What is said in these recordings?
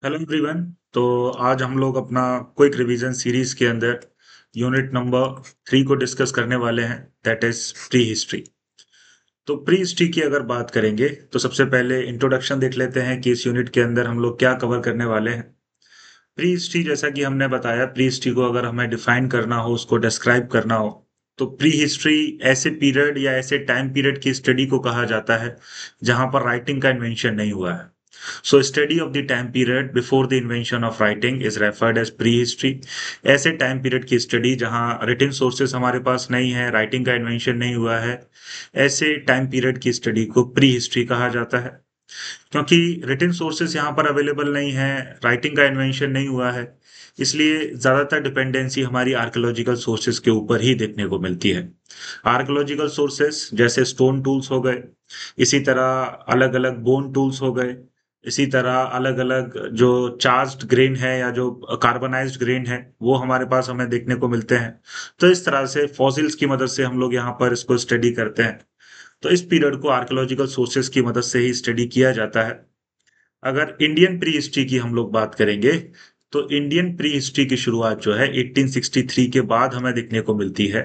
Hello everyone. तो आज हम लोग अपना क्विक रिवीजन सीरीज के अंदर यूनिट नंबर 3 को डिस्कस करने वाले हैं, दैट इज प्री हिस्ट्री। तो प्री हिस्ट्री की अगर बात करेंगे तो सबसे पहले इंट्रोडक्शन देख लेते हैं कि इस यूनिट के अंदर हम लोग क्या कवर करने वाले हैं। प्री हिस्ट्री, जैसा कि हमने बताया, प्री हिस्ट्री को अगर हमें डिफाइन करना हो, उसको डिस्क्राइब करना हो, तो प्री हिस्ट्री ऐसे पीरियड या ऐसे टाइम पीरियड की स्टडी को कहा जाता है जहां पर राइटिंग का इन्वेंशन नहीं हुआ है। So study of the time period before the invention of writing is referred as prehistory। ऐसे टाइम पीरियड की स्टडी जहां रिटन सोर्सेस हमारे पास नहीं है, राइटिंग का इन्वेंशन नहीं हुआ है, ऐसे टाइम पीरियड की स्टडी को प्री हिस्ट्री कहा जाता है। क्योंकि रिटन सोर्सेस यहाँ पर अवेलेबल नहीं है, राइटिंग का इन्वेंशन नहीं हुआ है, इसलिए ज्यादातर डिपेंडेंसी हमारी आर्कियोलॉजिकल सोर्सेस के ऊपर ही देखने को मिलती है। आर्कियोलॉजिकल सोर्सेस जैसे स्टोन टूल्स हो गए, इसी तरह अलग अलग बोन टूल्स हो गए, इसी तरह अलग अलग जो चार्ज्ड ग्रेन है या जो कार्बनाइज्ड ग्रेन है वो हमारे पास हमें देखने को मिलते हैं। तो इस तरह से फॉसिल्स की मदद से हम लोग यहाँ पर इसको स्टडी करते हैं। तो इस पीरियड को आर्कियोलॉजिकल सोर्सेस की मदद से ही स्टडी किया जाता है। अगर इंडियन प्री हिस्ट्री की हम लोग बात करेंगे तो इंडियन प्री हिस्ट्री की शुरुआत जो है 1863 के बाद हमें देखने को मिलती है,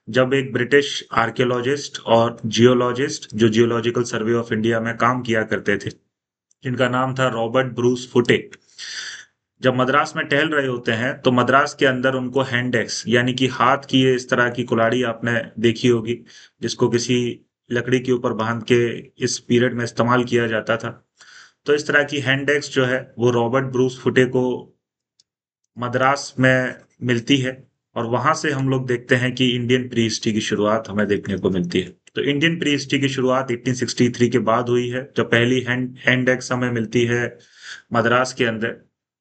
जब एक ब्रिटिश आर्कियोलॉजिस्ट और जियोलॉजिस्ट जो जियोलॉजिकल सर्वे ऑफ इंडिया में काम किया करते थे, जिनका नाम था रॉबर्ट ब्रूस फुटे, जब मद्रास में टहल रहे होते हैं तो मद्रास के अंदर उनको हैंडेक्स यानी कि हाथ की ये इस तरह की कुल्हाड़ी आपने देखी होगी, जिसको किसी लकड़ी के ऊपर बांध के इस पीरियड में इस्तेमाल किया जाता था। तो इस तरह की हैंडेक्स जो है वो रॉबर्ट ब्रूस फुटे को मद्रास में मिलती है, और वहां से हम लोग देखते हैं कि इंडियन प्री हिस्ट्री की शुरुआत हमें देखने को मिलती है। तो इंडियन प्री हिस्ट्री की शुरुआत 1863 के बाद हुई है, जब पहली हैंडेक्स हमें मिलती है मद्रास के अंदर।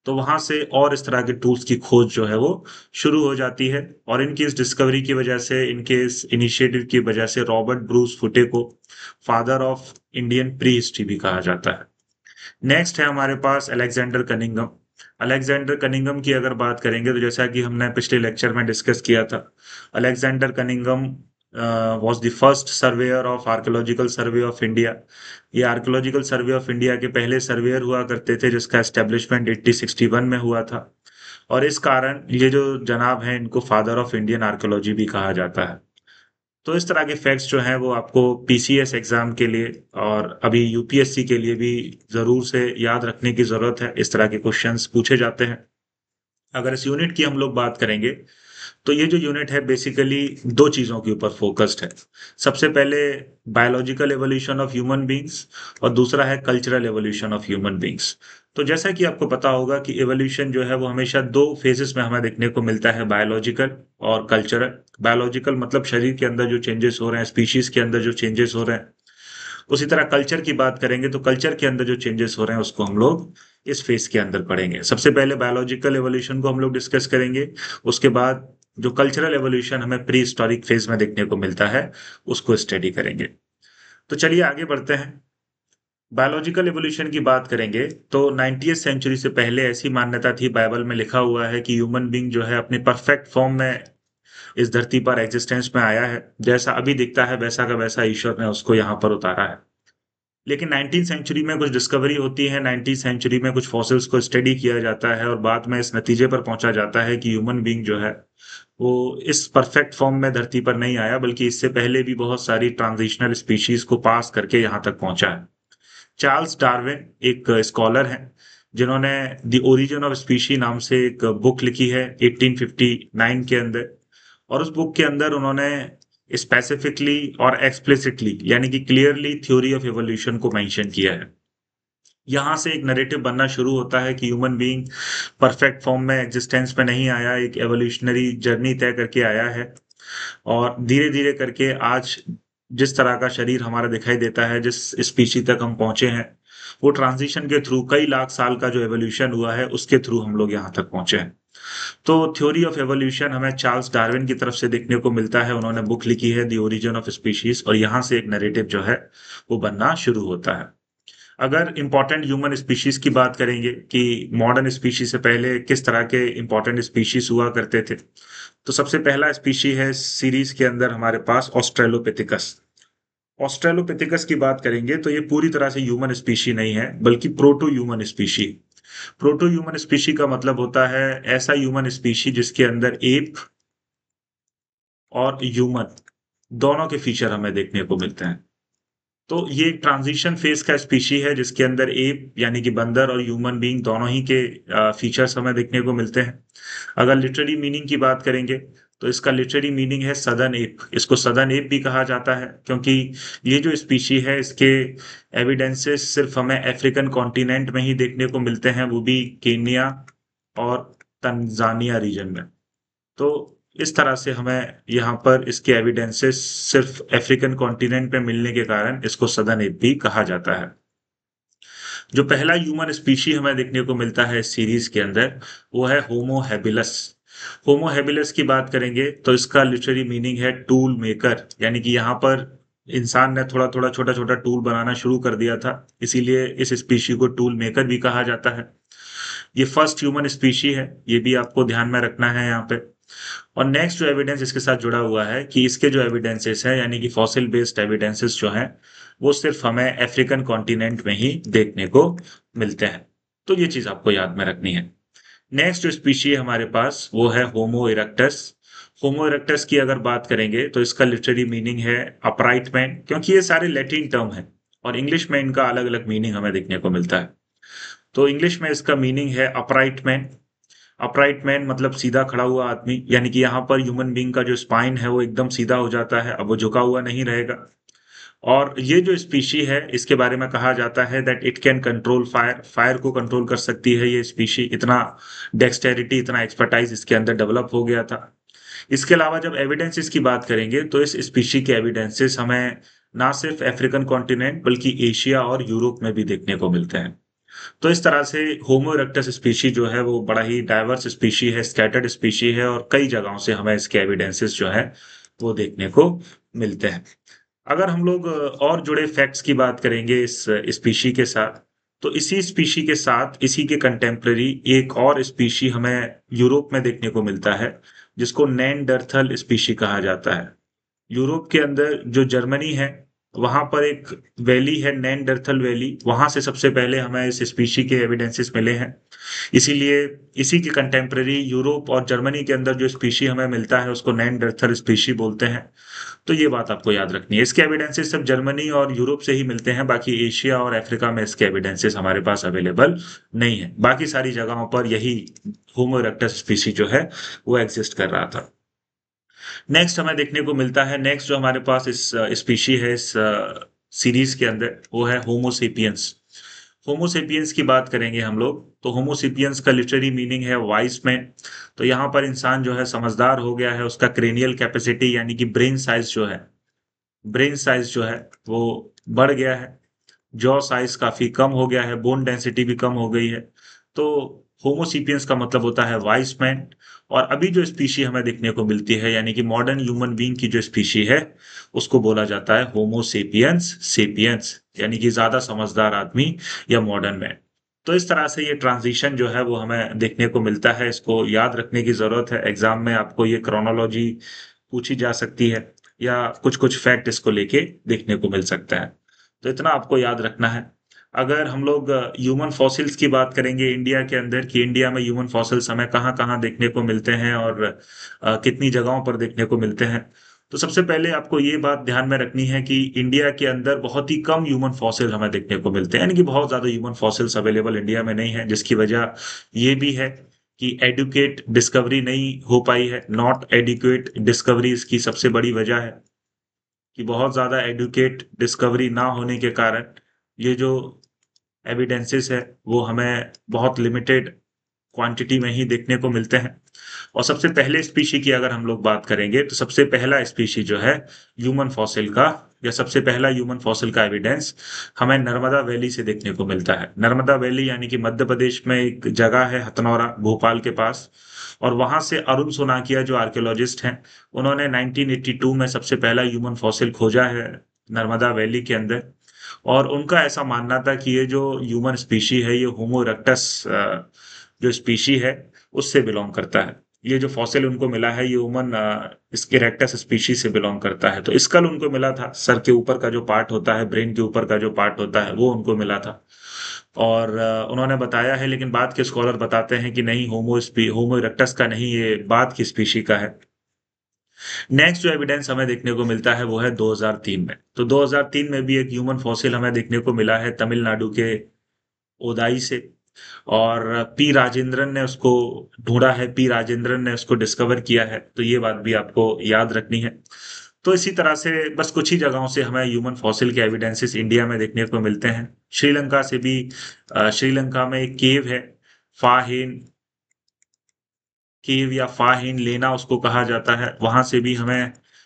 तो वहां से और इस तरह के टूल्स की खोज जो है वो शुरू हो जाती है, और इनकी इस डिस्कवरी की वजह से, इनके इस इनिशिएटिव की वजह से रॉबर्ट ब्रूस फुटे को father of Indian pre history भी कहा जाता है। नेक्स्ट है हमारे पास अलेक्जेंडर कनिंगम। अलेक्जेंडर कनिंगम की अगर बात करेंगे तो जैसा कि हमने पिछले लेक्चर में डिस्कस किया था, Alexander Cunningham was the first surveyor of archaeological survey of India. ये आर्कियोलॉजिकल सर्वे ऑफ इंडिया के पहले सर्वेयर हुआ करते थे, जिसका एस्टेब्लिशमेंट 1861 में हुआ था, और इस कारण ये जो जनाब हैं इनको फादर ऑफ इंडियन आर्कियोलॉजी भी कहा जाता है। तो इस तरह के फैक्ट्स जो हैं वो आपको पीसीएस एग्जाम के लिए और अभी यूपीएससी के लिए भी जरूर से याद रखने की जरूरत है। इस तरह के क्वेश्चंस पूछे जाते हैं। अगर इस यूनिट की हम लोग बात करेंगे तो ये जो यूनिट है बेसिकली दो चीजों के ऊपर फोकस्ड है। सबसे पहले biological evolution of human beings, और दूसरा है cultural evolution of human beings. तो जैसा कि आपको पता होगा कि एवोल्यूशन जो है वो हमेशा दो फेजेस में हमें देखने को मिलता है, बायोलॉजिकल और कल्चरल। बायोलॉजिकल मतलब शरीर के अंदर जो चेंजेस हो रहे हैं, स्पीशीज के अंदर जो चेंजेस हो रहे हैं। उसी तरह कल्चर की बात करेंगे तो कल्चर के अंदर जो चेंजेस हो रहे हैं उसको हम लोग इस फेज के अंदर पढ़ेंगे। सबसे पहले बायोलॉजिकल एवोल्यूशन को हम लोग डिस्कस करेंगे, उसके बाद जो कल्चरल एवोल्यूशन हमें प्री हिस्टोरिक फेज में देखने को मिलता है उसको स्टडी करेंगे। तो चलिए आगे बढ़ते हैं। बायोलॉजिकल एवोल्यूशन की बात करेंगे तो 90th सेंचुरी से पहले ऐसी मान्यता थी, बाइबल में लिखा हुआ है कि ह्यूमन बींग जो है अपनी परफेक्ट फॉर्म में इस धरती पर एग्जिस्टेंस में आया है, जैसा अभी दिखता है वैसा का वैसा ईश्वर ने उसको यहाँ पर उतारा है। लेकिन 19th सेंचुरी में कुछ डिस्कवरी होती है, 19th सेंचुरी में कुछ फॉसिल्स को स्टडी किया जाता है, और बाद में इस नतीजे पर पहुंचा जाता है कि ह्यूमन बींग जो है वो इस परफेक्ट फॉर्म में धरती पर नहीं आया, बल्कि इससे पहले भी बहुत सारी ट्रांजिशनल स्पीशीज को पास करके यहाँ तक पहुंचा है। चार्ल्स डार्विन एक स्कॉलर हैं, जिन्होंने द ओरिजिन ऑफ स्पीशी नाम से एक बुक लिखी है 1859 के अंदर, और उस बुक के अंदर उन्होंने स्पेसिफिकली और एक्सप्लिसिटली यानी कि क्लियरली थ्योरी ऑफ एवोल्यूशन को मेंशन किया है। यहाँ से एक नैरेटिव बनना शुरू होता है कि ह्यूमन बीइंग परफेक्ट फॉर्म में एग्जिस्टेंस में नहीं आया, एक एवोल्यूशनरी जर्नी तय करके आया है, और धीरे धीरे करके आज जिस तरह का शरीर हमारा दिखाई देता है, जिस स्पीशी तक हम पहुंचे हैं, वो ट्रांजिशन के थ्रू कई लाख साल का जो एवोल्यूशन हुआ है उसके थ्रू हम लोग यहाँ तक पहुंचे हैं। तो थ्योरी ऑफ एवोल्यूशन हमें चार्ल्स डार्विन की तरफ से देखने को मिलता है, उन्होंने बुक लिखी है द ओरिजिन ऑफ स्पीशीज, और यहाँ से एक नैरेटिव जो है वो बनना शुरू होता है। अगर इंपॉर्टेंट ह्यूमन स्पीशीज की बात करेंगे कि मॉडर्न स्पीशीज से पहले किस तरह के इंपॉर्टेंट स्पीशीज हुआ करते थे, तो सबसे पहला स्पीशी है सीरीज के अंदर हमारे पास ऑस्ट्रेलोपिथिकस। ऑस्ट्रेलोपिथिकस की बात करेंगे तो ये पूरी तरह से ह्यूमन स्पीशी नहीं है, बल्कि proto human species. Proto human species का मतलब होता है ऐसा ह्यूमन स्पीशी जिसके अंदर एप और ह्यूमन दोनों के फीचर हमें देखने को मिलते हैं। तो ये एक ट्रांजिशन फेज का स्पीशी है जिसके अंदर एप यानी कि बंदर और ह्यूमन बीइंग दोनों ही के फीचर्स हमें देखने को मिलते हैं। अगर लिटरेरी मीनिंग की बात करेंगे तो इसका लिटरेरी मीनिंग है सदर्न एप। इसको सदर्न एप भी कहा जाता है क्योंकि ये जो स्पीशी है इसके एविडेंसेस सिर्फ हमें अफ्रीकन कॉन्टिनेंट में ही देखने को मिलते हैं, वो भी केन्या और तंजानिया रीजन में। तो इस तरह से हमें यहाँ पर इसके एविडेंसेस सिर्फ अफ्रीकन कॉन्टिनेंट पे मिलने के कारण इसको सदर्न एप भी कहा जाता है। जो पहला ह्यूमन स्पीशी हमें देखने को मिलता है इस सीरीज के अंदर वो है होमो हैबिलस। होमो हैबिलस की बात करेंगे तो इसका लिटरेरी मीनिंग है टूल मेकर, यानी कि यहाँ पर इंसान ने थोड़ा थोड़ा छोटा छोटा टूल बनाना शुरू कर दिया था, इसीलिए इस स्पीशी को टूल मेकर भी कहा जाता है। ये फर्स्ट ह्यूमन स्पीशी है, ये भी आपको ध्यान में रखना है यहाँ पे। और नेक्स्ट जो एविडेंस इसके साथ जुड़ा हुआ है कि इसके जो एविडेंसेस है यानी कि फॉसिल बेस्ड एविडेंसेस जो हैं वो सिर्फ हमें अफ्रीकन कॉन्टिनेंट में ही देखने को मिलते हैं। तो ये चीज आपको याद में रखनी है। नेक्स्ट जो स्पीशी है हमारे पास वो है होमो इरेक्टस। होमो इरेक्टस की अगर बात करेंगे तो इसका लिटरेरी मीनिंग है अपराइट मैन, क्योंकि ये सारे लैटिन टर्म है और इंग्लिश में इनका अलग अलग मीनिंग हमें देखने को मिलता है। तो इंग्लिश में इसका मीनिंग है अपराइट मैन। अपराइट मैन मतलब सीधा खड़ा हुआ आदमी, यानी कि यहाँ पर ह्यूमन बीइंग का जो स्पाइन है वो एकदम सीधा हो जाता है, अब वो झुका हुआ नहीं रहेगा। और ये जो स्पीशी है इसके बारे में कहा जाता है that it can control fire. Fire को कंट्रोल कर सकती है ये स्पीशी, इतना डेक्सटेरिटी इतना एक्सपर्टाइज इसके अंदर डेवलप हो गया था। इसके अलावा जब एविडेंसेस की बात करेंगे तो इस स्पीशी के एविडेंसेस हमें ना सिर्फ अफ्रीकन कॉन्टिनेंट बल्कि एशिया और यूरोप में भी देखने को मिलते हैं। तो इस तरह से होमो इरेक्टस स्पीशी जो है वो बड़ा ही डाइवर्स स्पीशी है, स्कैटर्ड स्पीशी है और कई जगहों से हमें इसके एविडेंसेस जो है वो देखने को मिलते हैं। अगर हम लोग और जुड़े फैक्ट्स की बात करेंगे इस स्पीशी के साथ, तो इसी स्पीशी के साथ इसी के कंटेम्पररी एक और स्पीशी हमें यूरोप में देखने को मिलता है जिसको नेंडरथल स्पीशी कहा जाता है। यूरोप के अंदर जो जर्मनी है वहां पर एक वैली है नेंडरथल वैली, वहां से सबसे पहले हमें इस स्पीशी के एविडेंसेस मिले हैं। इसीलिए इसी के कंटेम्पररी यूरोप और जर्मनी के अंदर जो स्पीशी हमें मिलता है उसको नेंडरथल स्पीशी बोलते हैं। तो ये बात आपको याद रखनी है। इसके एविडेंसेस सिर्फ जर्मनी और यूरोप से ही मिलते हैं, बाकी एशिया और अफ्रीका में इसके एविडेंसेस हमारे पास अवेलेबल नहीं है। बाकी सारी जगहों पर यही होमो इरेक्टस स्पीशी जो है वो एग्जिस्ट कर रहा था। नेक्स्ट हमें देखने को मिलता है, नेक्स्ट जो हमारे पास इस स्पीशी है इस सीरीज के अंदर वो है होमोसेपियंस। होमोसेपियंस की बात करेंगे हम लोग तो होमोसेपियंस का लिटरेरी मीनिंग है वाइस मैन। तो यहाँ पर इंसान जो है समझदार हो गया है, उसका क्रेनियल कैपेसिटी यानी कि ब्रेन साइज जो है, ब्रेन साइज जो है वो बढ़ गया है। जॉ साइज काफी कम हो गया है, बोन डेंसिटी भी कम हो गई है। तो होमोसिपियंस का मतलब होता है वाइस मैन। और अभी जो स्पीशी हमें देखने को मिलती है यानी कि मॉडर्न ह्यूमन बीइंग की जो स्पीशी है उसको बोला जाता है होमोसेपियंस सेपियंस, यानी कि ज्यादा समझदार आदमी या मॉडर्न मैन। तो इस तरह से ये ट्रांजिशन जो है वो हमें देखने को मिलता है, इसको याद रखने की जरूरत है। एग्जाम में आपको ये क्रोनोलॉजी पूछी जा सकती है या कुछ कुछ फैक्ट इसको लेके देखने को मिल सकता है। तो इतना आपको याद रखना है। अगर हम लोग ह्यूमन फॉसिल्स की बात करेंगे इंडिया के अंदर कि इंडिया में ह्यूमन फॉसिल्स हमें कहाँ कहाँ देखने को मिलते हैं और कितनी जगहों पर देखने को मिलते हैं, तो सबसे पहले आपको ये बात ध्यान में रखनी है कि इंडिया के अंदर बहुत ही कम ह्यूमन फॉसिल हमें देखने को मिलते हैं, यानी कि बहुत ज्यादा ह्यूमन फॉसिल्स अवेलेबल इंडिया में नहीं है, जिसकी वजह ये भी है कि एडुकेट डिस्कवरी नहीं हो पाई है। नॉट एडुकेट डिस्कवरी इसकी सबसे बड़ी वजह है कि बहुत ज्यादा एडुकेट डिस्कवरी ना होने के कारण ये जो एविडेंसेस है वो हमें बहुत लिमिटेड क्वांटिटी में ही देखने को मिलते हैं। और सबसे पहले स्पीशी की अगर हम लोग बात करेंगे तो सबसे पहला स्पीशी जो है ह्यूमन फॉसिल का या सबसे पहला ह्यूमन फॉसिल का एविडेंस हमें नर्मदा वैली से देखने को मिलता है। नर्मदा वैली यानी कि मध्य प्रदेश में एक जगह है हथनौरा भोपाल के पास, और वहां से अरुण सोनाकिया जो आर्कियोलॉजिस्ट हैं उन्होंने 1982 में सबसे पहला ह्यूमन फॉसिल खोजा है नर्मदा वैली के अंदर। और उनका ऐसा मानना था कि ये जो ह्यूमन स्पीशी है ये होमो इरेक्टस जो स्पीशी है उससे बिलोंग करता है। ये जो फॉसिल उनको मिला है ये ह्यूमन इसके इरेक्टस स्पीशी से बिलोंग करता है। तो स्कल उनको मिला था, सर के ऊपर का जो पार्ट होता है, ब्रेन के ऊपर का जो पार्ट होता है वो उनको मिला था। और उन्होंने बताया है, लेकिन बाद के स्कॉलर बताते हैं कि नहीं, होमो इरेक्टस का नहीं, ये बाद की स्पीशी का है। नेक्स्ट जो एविडेंस हमें देखने को मिलता है वो है 2003 में। तो 2003 में भी एक ह्यूमन फॉसिल हमें देखने को मिला है तमिलनाडु के ओदाई से, और पी राजेंद्रन ने उसको ढूंढा है, पी राजेंद्रन ने उसको डिस्कवर किया है। तो ये बात भी आपको याद रखनी है। तो इसी तरह से बस कुछ ही जगहों से हमें ह्यूमन फॉसिल के एविडेंसेस इंडिया में देखने को मिलते हैं। श्रीलंका से भी, श्रीलंका में एक केव है, फाहेन केव या फाहिन लेना उसको कहा जाता है, वहां से भी हमें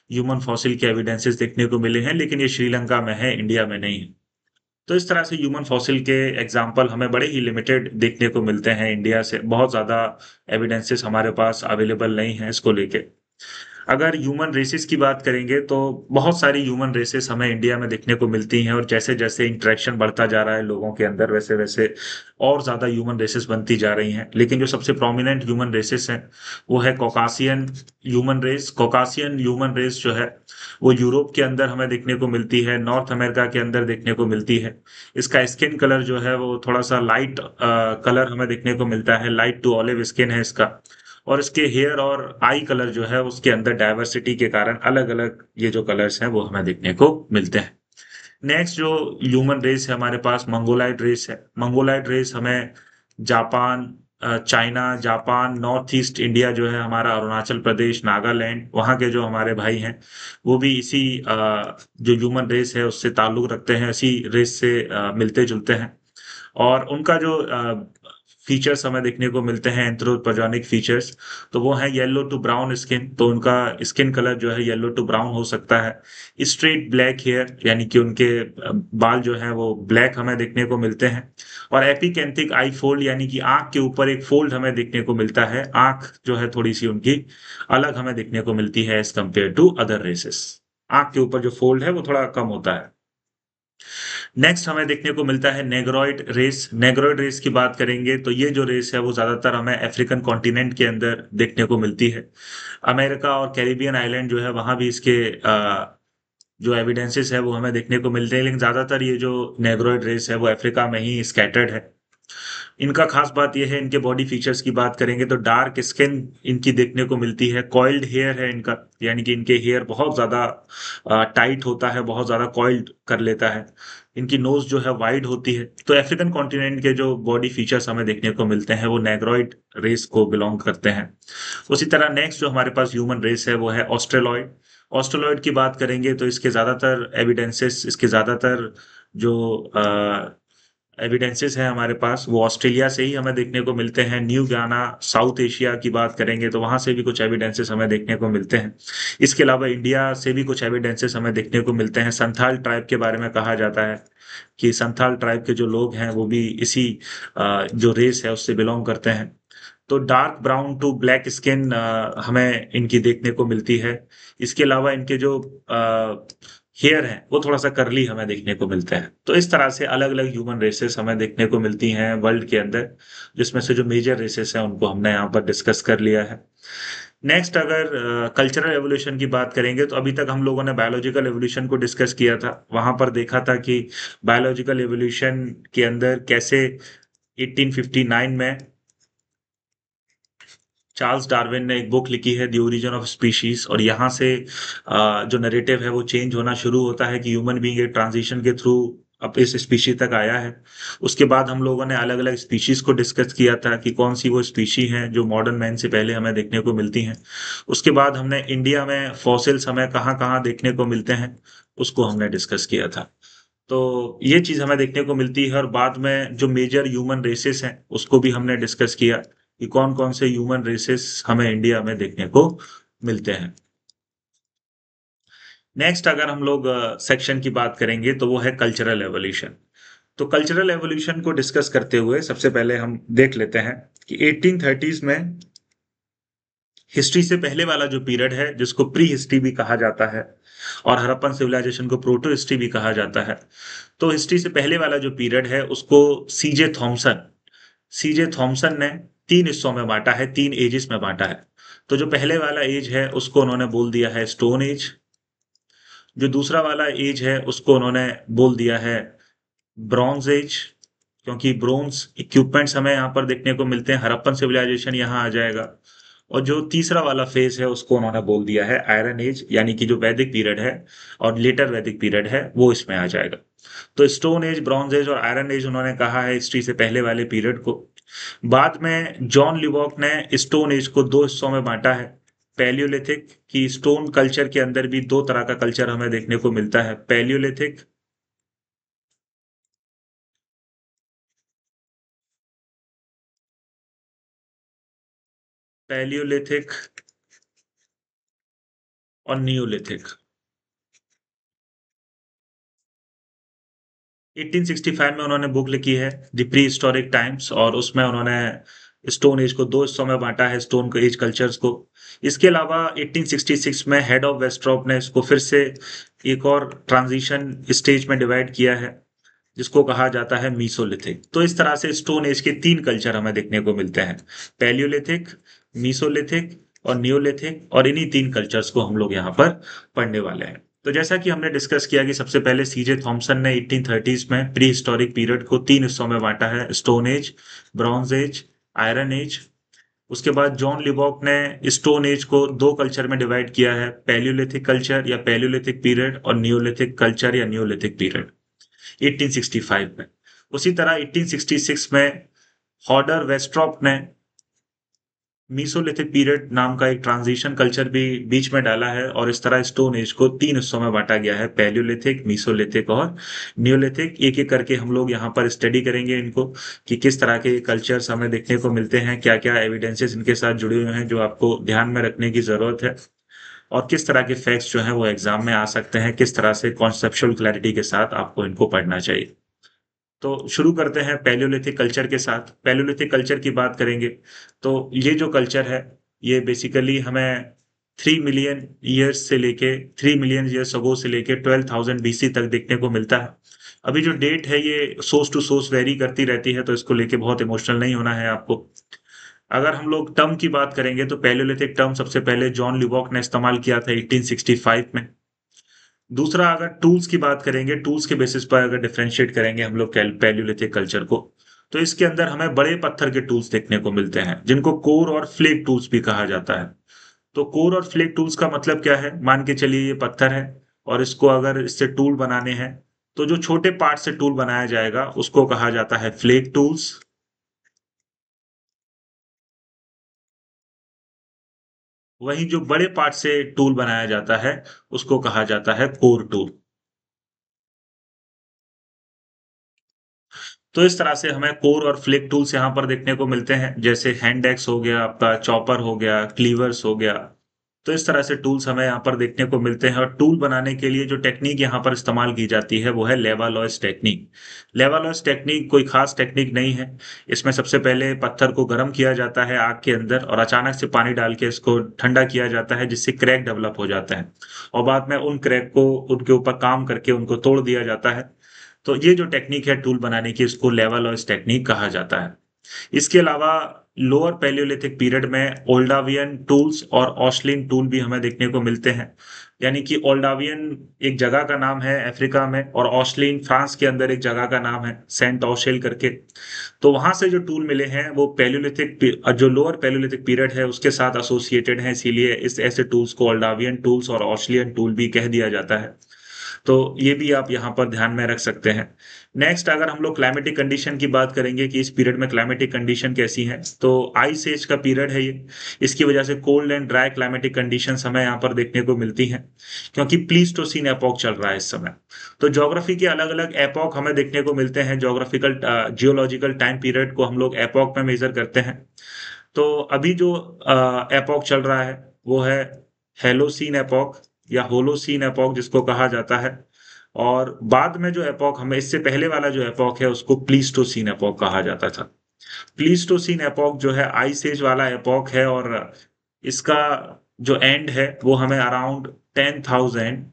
ह्यूमन फॉसिल के एविडेंसेस देखने को मिले हैं, लेकिन ये श्रीलंका में है, इंडिया में नहीं है। तो इस तरह से ह्यूमन फॉसिल के एग्जाम्पल हमें बड़े ही लिमिटेड देखने को मिलते हैं इंडिया से, बहुत ज्यादा एविडेंसेस हमारे पास अवेलेबल नहीं है इसको लेके। अगर ह्यूमन रेसेस की बात करेंगे तो बहुत सारी ह्यूमन रेसेस हमें इंडिया में देखने को मिलती हैं, और जैसे जैसे इंटरेक्शन बढ़ता जा रहा है लोगों के अंदर, वैसे वैसे और ज्यादा ह्यूमन रेसेस बनती जा रही हैं। लेकिन जो सबसे प्रोमिनेंट ह्यूमन रेसेस हैं वो है कॉकासियन ह्यूमन रेस। कॉकासियन ह्यूमन रेस जो है वो यूरोप के अंदर हमें देखने को मिलती है, नॉर्थ अमेरिका के अंदर देखने को मिलती है। इसका स्किन कलर जो है वो थोड़ा सा लाइट कलर हमें देखने को मिलता है, लाइट टू ऑलिव स्किन है इसका। और इसके हेयर और आई कलर जो है उसके अंदर डाइवर्सिटी के कारण अलग अलग ये जो कलर्स हैं वो हमें देखने को मिलते हैं। नेक्स्ट जो ह्यूमन रेस है हमारे पास, मंगोलाइड रेस है। मंगोलाइड रेस हमें Japan, China, Japan, north east India जो है हमारा, अरुणाचल प्रदेश, नागालैंड, वहाँ के जो हमारे भाई हैं वो भी इसी जो ह्यूमन रेस है उससे ताल्लुक रखते हैं, इसी रेस से मिलते जुलते हैं। और उनका जो फीचर्स हमें देखने को मिलते हैं, एंथ्रोपोजेनिक फीचर्स, तो वो है येलो टू ब्राउन स्किन। तो उनका स्किन कलर जो है येलो टू ब्राउन हो सकता है। स्ट्रेट ब्लैक हेयर, यानी कि उनके बाल जो है वो ब्लैक हमें देखने को मिलते हैं। और एपिकेंथिक आई फोल्ड, यानी कि आंख के ऊपर एक फोल्ड हमें देखने को मिलता है, आंख जो है थोड़ी सी उनकी अलग हमें देखने को मिलती है as compare to other races. आंख के ऊपर जो फोल्ड है वो थोड़ा कम होता है। नेक्स्ट हमें देखने को मिलता है नेग्रॉइड रेस। नेग्रॉइड रेस की बात करेंगे तो ये जो रेस है वो ज्यादातर हमें अफ्रीकन कॉन्टिनेंट के अंदर देखने को मिलती है। अमेरिका और कैरिबियन आइलैंड जो है वहां भी इसके जो एविडेंसेस है वो हमें देखने को मिलते हैं, लेकिन ज्यादातर ये जो नेग्रॉइड रेस है वो अफ्रीका में ही स्कैटर्ड है। इनका खास बात यह है, इनके बॉडी फीचर्स की बात करेंगे तो डार्क स्किन इनकी देखने को मिलती है, कॉइल्ड हेयर है इनका, यानी कि इनके हेयर बहुत ज्यादा टाइट होता है, बहुत ज्यादा कॉइल्ड कर लेता है। इनकी नोज जो है वाइड होती है। तो अफ्रीकन कॉन्टिनेंट के जो बॉडी फीचर्स हमें देखने को मिलते हैं वो नेग्रॉइड रेस को बिलोंग करते हैं। उसी तरह नेक्स्ट जो हमारे पास ह्यूमन रेस है वो है ऑस्ट्रेलॉइड। ऑस्ट्रेलॉइड की बात करेंगे तो इसके ज्यादातर एविडेंसेस, इसके ज्यादातर जो एविडेंसेस हैं हमारे पास वो ऑस्ट्रेलिया से ही हमें देखने को मिलते हैं। न्यू गियाना, साउथ एशिया की बात करेंगे तो वहां से भी कुछ एविडेंसेस हमें देखने को मिलते हैं। इसके अलावा इंडिया से भी कुछ एविडेंसेस हमें देखने को मिलते हैं। संथाल ट्राइब के बारे में कहा जाता है कि संथाल ट्राइब के जो लोग हैं वो भी इसी जो रेस है उससे बिलोंग करते हैं। तो dark brown to black skin हमें इनकी देखने को मिलती है। इसके अलावा इनके जो हेयर हैं वो थोड़ा सा करली हमें देखने को मिलता है। तो इस तरह से अलग अलग ह्यूमन रेसेस हमें देखने को मिलती हैं वर्ल्ड के अंदर, जिसमें से जो मेजर रेसेस हैं उनको हमने यहाँ पर डिस्कस कर लिया है। नेक्स्ट अगर कल्चरल एवोल्यूशन की बात करेंगे तो अभी तक हम लोगों ने बायोलॉजिकल एवोल्यूशन को डिस्कस किया था। वहां पर देखा था कि बायोलॉजिकल एवोल्यूशन के अंदर कैसे 1859 में चार्ल्स डार्विन ने एक बुक लिखी है द ओरिजिन ऑफ स्पीशीज, और यहाँ से जो नरेटिव है वो चेंज होना शुरू होता है कि ह्यूमन बीइंग एक ट्रांजिशन के थ्रू अब इस स्पीशीज तक आया है। उसके बाद हम लोगों ने अलग अलग स्पीशीज को डिस्कस किया था कि कौन सी वो स्पीशी हैं जो मॉडर्न मैन से पहले हमें देखने को मिलती हैं। उसके बाद हमने इंडिया में फॉसिल्स हमें कहाँ कहाँ देखने को मिलते हैं उसको हमने डिस्कस किया था। तो ये चीज हमें देखने को मिलती है, और बाद में जो मेजर ह्यूमन रेसेस हैं उसको भी हमने डिस्कस किया कि कौन कौन से ह्यूमन रेसेस हमें इंडिया में देखने को मिलते हैं। नेक्स्ट अगर हम लोग सेक्शन की बात करेंगे तो वो है कल्चरल एवोल्यूशन। तो कल्चरल एवोल्यूशन को डिस्कस करते हुए सबसे पहले हम देख लेते हैं कि 1830s में हिस्ट्री से पहले वाला जो पीरियड है जिसको प्री हिस्ट्री भी कहा जाता है, और हड़प्पन सिविलाइजेशन को प्रोटो हिस्ट्री भी कहा जाता है। तो हिस्ट्री से पहले वाला जो पीरियड है उसको सीजे थॉमसन ने तीन हिस्सों में बांटा है, तीन एजेस में बांटा है। तो जो पहले वाला एज है उसको उन्होंने बोल दिया है स्टोन एज। जो दूसरा वाला एज है उसको उन्होंने बोल दिया है ब्रॉन्ज एज। क्योंकि ब्रोंज इक्विपमेंट्स हमें यहाँ पर देखने को मिलते हैं, हड़प्पन सिविलाइजेशन यहाँ आ जाएगा। और जो तीसरा वाला फेज है उसको उन्होंने बोल दिया है आयरन एज, यानी कि जो वैदिक पीरियड है और लेटर वैदिक पीरियड है वो इसमें आ जाएगा। तो स्टोन एज, ब्रॉन्ज एज और आयरन एज उन्होंने कहा है हिस्ट्री से पहले वाले पीरियड को। बाद में जॉन लिवॉक ने स्टोन एज को दो हिस्सों में बांटा है। पैलियोलिथिक की स्टोन कल्चर के अंदर भी दो तरह का कल्चर हमें देखने को मिलता है, पैलियोलिथिक पैलियोलिथिक और नियोलिथिक। 1865 में उन्होंने बुक लिखी है द प्री हिस्टोरिक टाइम्स, और उसमें उन्होंने स्टोन एज को दो हिस्सों में बांटा है, स्टोन एज कल्चर्स को। इसके अलावा 1866 में हेड ऑफ वेस्ट्रॉप ने इसको फिर से एक और ट्रांजिशन स्टेज में डिवाइड किया है, जिसको कहा जाता है मीसोलिथिक। तो इस तरह से स्टोन एज के तीन कल्चर हमें देखने को मिलते हैं, पैलियोलिथिक, मीसोलिथिक और नियोलिथिक, और इन्हीं तीन कल्चर्स को हम लोग यहाँ पर पढ़ने वाले हैं। तो जैसा कि हमने डिस्कस किया कि सबसे पहले सीजे थॉमसन ने 1830s में प्री हिस्टोरिक पीरियड को तीन हिस्सों में बांटा है, stone age, bronze age, iron age. उसके बाद जॉन लिबॉक ने स्टोन एज को दो कल्चर में डिवाइड किया है, पैलियोलिथिक कल्चर या पैलियोलिथिक पीरियड और नियोलिथिक कल्चर या नियोलिथिक पीरियड, 1865 में। उसी तरह 1866 में हॉडर वेस्ट्रॉप ने मीसोलिथिक पीरियड नाम का एक ट्रांजिशन कल्चर भी बीच में डाला है, और इस तरह स्टोन एज को तीन हिस्सों में बांटा गया है, पैलियोलिथिक, मीसोलिथिक और नियोलिथिक। एक एक करके हम लोग यहाँ पर स्टडी करेंगे इनको कि किस तरह के कल्चर्स हमें देखने को मिलते हैं, क्या क्या एविडेंसेस इनके साथ जुड़े हुए हैं जो आपको ध्यान में रखने की जरूरत है, और किस तरह के फैक्ट्स जो हैं वो एग्जाम में आ सकते हैं, किस तरह से कॉन्सेप्चुअल क्लैरिटी के साथ आपको इनको पढ़ना चाहिए। तो शुरू करते हैं पैलियोलिथिक कल्चर के साथ। पैलियोलिथिक कल्चर की बात करेंगे तो ये जो कल्चर है ये बेसिकली हमें 3 मिलियन ईयर्स अगो से लेके 12,000 बीसी तक देखने को मिलता है। अभी जो डेट है ये सोर्स टू सोर्स वेरी करती रहती है, तो इसको लेके बहुत इमोशनल नहीं होना है आपको। अगर हम लोग टर्म की बात करेंगे तो पैलियोलिथिक टर्म सबसे पहले जॉन लिबॉक ने इस्तेमाल किया था 1865 में। दूसरा, अगर टूल्स की बात करेंगे, टूल्स के बेसिस पर अगर डिफरेंशिएट करेंगे हम लोग पैलियोलिथिक कल्चर को, तो इसके अंदर हमें बड़े पत्थर के टूल्स देखने को मिलते हैं जिनको कोर और फ्लेक टूल्स भी कहा जाता है। तो कोर और फ्लेक टूल्स का मतलब क्या है, मान के चलिए ये पत्थर है और इसको अगर इससे टूल बनाने हैं तो जो छोटे पार्ट से टूल बनाया जाएगा उसको कहा जाता है फ्लेक टूल्स। वहीं जो बड़े पार्ट से टूल बनाया जाता है उसको कहा जाता है कोर टूल। तो इस तरह से हमें कोर और फ्लिक टूल्स यहाँ पर देखने को मिलते हैं, जैसे हैंड एक्स हो गया, आपका चॉपर हो गया, क्लीवर्स हो गया। तो इस तरह से टूल्स हमें यहाँ पर देखने को मिलते हैं, और टूल बनाने के लिए जो टेक्निक यहाँ पर इस्तेमाल की जाती है वो है लेवालॉयस टेक्निक। लेवालॉयस टेक्निक कोई खास टेक्निक नहीं है। इसमें सबसे पहले पत्थर को गर्म किया जाता है आग के अंदर, और अचानक से पानी डाल के इसको ठंडा किया जाता है, जिससे क्रैक डेवलप हो जाता है, और बाद में उन क्रैक को उनके ऊपर काम करके उनको तोड़ दिया जाता है। तो ये जो टेक्निक है टूल बनाने की, इसको लेवलॉइस टेक्निक कहा जाता है। इसके अलावा लोअर पैलियोलिथिक पीरियड में ओल्डावियन टूल्स और ऑशलिन टूल भी हमें देखने को मिलते हैं। यानी कि ओल्डावियन एक जगह का नाम है अफ्रीका में, और ऑशलिन फ्रांस के अंदर एक जगह का नाम है, सेंट ऑशेल करके। तो वहां से जो टूल मिले हैं वो पैलियोलिथिक, जो लोअर पैलियोलिथिक पीरियड है उसके साथ एसोसिएटेड है, इसीलिए इस ऐसे टूल्स को ओल्डावियन टूल्स और ऑशलियन टूल भी कह दिया जाता है। तो ये भी आप यहाँ पर ध्यान में रख सकते हैं। नेक्स्ट, अगर हम लोग क्लाइमेटिक कंडीशन की बात करेंगे कि इस पीरियड में क्लाइमेटिक कंडीशन कैसी है, तो आइस एज का पीरियड है ये। इसकी वजह से cold and dry climatic conditions हमें यहाँ पर देखने को मिलती हैं, क्योंकि प्लीस्टोसीन एपॉक चल रहा है इस समय। तो ज्योग्राफी के अलग अलग एपॉक हमें देखने को मिलते हैं, ज्योग्राफिकल जियोलॉजिकल टाइम पीरियड को हम लोग एपॉक में मेजर करते हैं। तो अभी जो एपॉक चल रहा है वो है हेलोसीन एपॉक या होलोसीन एपॉक जिसको कहा जाता है। और बाद में जो एपॉक, हमें इससे पहले वाला जो एपॉक है उसको प्लीस्टोसीन एपॉक कहा जाता था। प्लीस्टोसीन एपॉक जो है आइस एज वाला एपॉक है, और इसका जो एंड है वो हमें अराउंड 10,000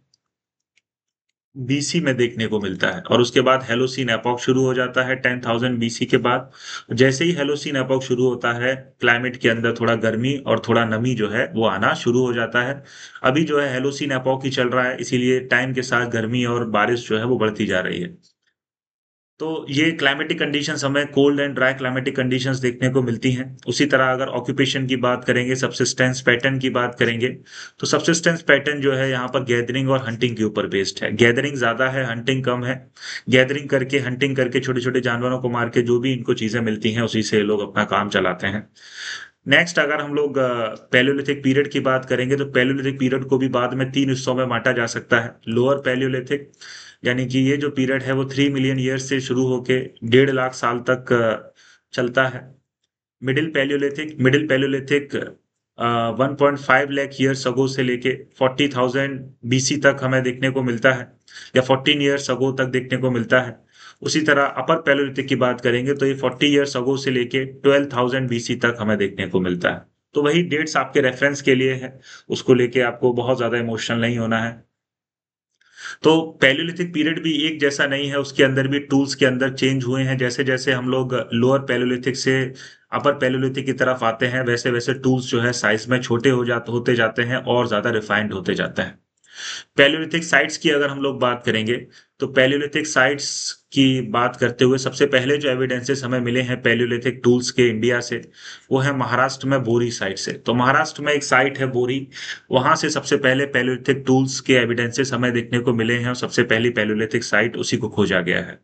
बीसी में देखने को मिलता है, और उसके बाद हेलोसीन एपॉक शुरू हो जाता है 10,000 बीसी के बाद। जैसे ही हेलोसीन एपॉक शुरू होता है, क्लाइमेट के अंदर थोड़ा गर्मी और थोड़ा नमी जो है वो आना शुरू हो जाता है। अभी जो है हेलोसीन एपॉक ही चल रहा है, इसीलिए टाइम के साथ गर्मी और बारिश जो है वो बढ़ती जा रही है। तो ये क्लाइमेटिक कंडीशंस हमें cold and dry climatic conditions देखने को मिलती हैं। उसी तरह अगर ऑक्यूपेशन की बात करेंगे, सब्सिस्टेंस पैटर्न की बात करेंगे, तो सब्सिस्टेंस पैटर्न जो है यहाँ पर गैदरिंग और हंटिंग के ऊपर बेस्ड है। गैदरिंग ज़्यादा है, हंटिंग कम है। गैदरिंग करके, हंटिंग करके छोटे-छोटे जानवरों को मार के जो भी इनको चीज़ें मिलती हैं, उसी से लोग अपना काम चलाते हैं। नेक्स्ट अगर हम लोग पैलियोलिथिक पीरियड की बात करेंगे, तो पैलियोलिथिक पीरियड को भी बाद में 3 हिस्सों में बाँटा जा सकता है। लोअर पैलियोलिथिक, यानी कि ये जो पीरियड है वो 3 मिलियन ईयर्स से शुरू होके 1.5 लाख साल तक चलता है। Middle Palaeolithic 1.5 lakh years ago से लेके 40,000 बीसी तक हमें देखने को मिलता है, या 14 ईयर्स अगो तक देखने को मिलता है। उसी तरह अपर पैलियोलिथिक की बात करेंगे तो ये 40 ईयर्स अगो से लेके 12,000 बीसी तक हमें देखने को मिलता है। तो वही डेट्स आपके रेफरेंस के लिए है, उसको लेके आपको बहुत ज्यादा इमोशनल नहीं होना है। तो पैलियोलिथिक पीरियड भी एक जैसा नहीं है, उसके अंदर भी टूल्स के अंदर चेंज हुए हैं। जैसे जैसे हम लोग लोअर पैलियोलिथिक से अपर पैलियोलिथिक की तरफ आते हैं, वैसे वैसे टूल्स जो है साइज में छोटे होते जाते हैं और ज्यादा रिफाइंड होते जाते हैं। पैलियोलिथिक साइट्स की अगर हम लोग बात करेंगे, तो पैलियोलिथिक साइट्स की बात करते हुए सबसे पहले जो एविडेंसेस हमें मिले हैं पैलियोलिथिक टूल्स के इंडिया से, वो है महाराष्ट्र में बोरी साइट से। तो महाराष्ट्र में एक साइट है बोरी, वहां से सबसे पहले पैलियोलिथिक टूल्स के एविडेंसेस हमें देखने को मिले हैं और सबसे पहली पैलियोलिथिक साइट उसी को खोजा गया है।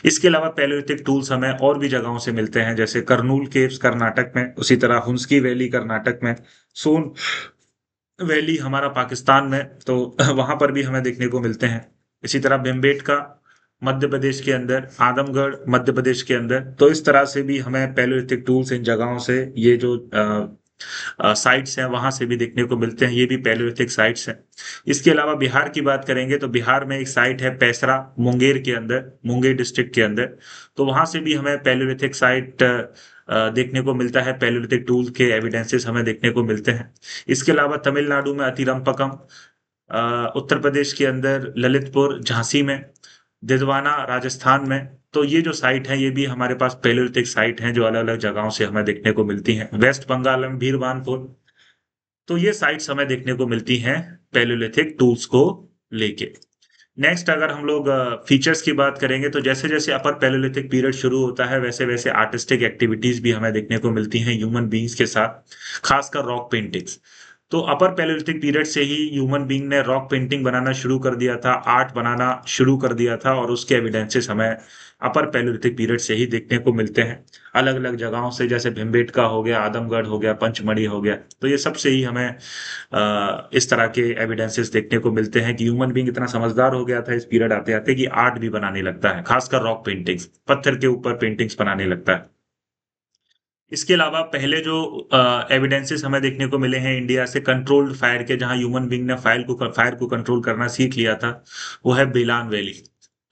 इसके अलावा पैलियोलिथिक टूल्स हमें और भी जगहों से मिलते हैं, जैसे करनूल केव्स कर्नाटक में, उसी तरह हुंस्की वैली कर्नाटक में, सोन वैली हमारा पाकिस्तान में, तो वहां पर भी हमें देखने को मिलते हैं। इसी तरह भीमबेटका मध्य प्रदेश के अंदर, आदमगढ़ मध्य प्रदेश के अंदर। तो इस तरह से भी हमें पैलियोलिथिक टूल्स इन जगहों से, ये जो साइट्स हैं वहां से भी देखने को मिलते हैं। ये भी पैलियोलिथिक साइट्स हैं। इसके अलावा बिहार की बात करेंगे तो बिहार में एक साइट है पैसरा, मुंगेर के अंदर, मुंगेर डिस्ट्रिक्ट के अंदर। तो वहां से भी हमें पैलियोलिथिक साइट देखने को मिलता है, पैलियोलिथिक टूल के एविडेंसेस हमें देखने को मिलते हैं। इसके अलावा तमिलनाडु में अतिरंपकम, उत्तर प्रदेश के अंदर ललितपुर झांसी में, दिदवाना राजस्थान में। तो ये जो साइट है ये भी हमारे पास पैलियोलिथिक साइट हैं जो अलग अलग जगहों से हमें देखने को मिलती हैं। वेस्ट बंगाल में भीरवानपुर। तो ये साइट्स हमें देखने को मिलती हैं पैलियोलिथिक टूल्स को लेके। नेक्स्ट अगर हम लोग फीचर्स की बात करेंगे, तो जैसे जैसे अपर पैलियोलिथिक पीरियड शुरू होता है वैसे वैसे आर्टिस्टिक एक्टिविटीज भी हमें देखने को मिलती हैं ह्यूमन बींग्स के साथ, खासकर रॉक पेंटिंग्स। तो अपर पैलियोलिथिक पीरियड से ही ह्यूमन बींग ने रॉक पेंटिंग बनाना शुरू कर दिया था, आर्ट बनाना शुरू कर दिया था, और उसके एविडेंसेस हमें अपर पैलियोलिथिक पीरियड से ही देखने को मिलते हैं अलग अलग जगहों से, जैसे भीमबेटका हो गया, आदमगढ़ हो गया, पंचमढ़ी हो गया। तो ये सब से ही हमें इस तरह के एविडेंसेस देखने को मिलते हैं कि ह्यूमन बींग इतना समझदार हो गया था इस पीरियड आते आते कि आर्ट भी बनाने लगता है, खासकर रॉक पेंटिंग्स, पत्थर के ऊपर पेंटिंग्स बनाने लगता है। इसके अलावा पहले जो एविडेंसेस हमें देखने को मिले हैं इंडिया से कंट्रोल्ड फायर के, जहां ह्यूमन बींग ने फायर को कंट्रोल करना सीख लिया था, वो है बेलान वैली।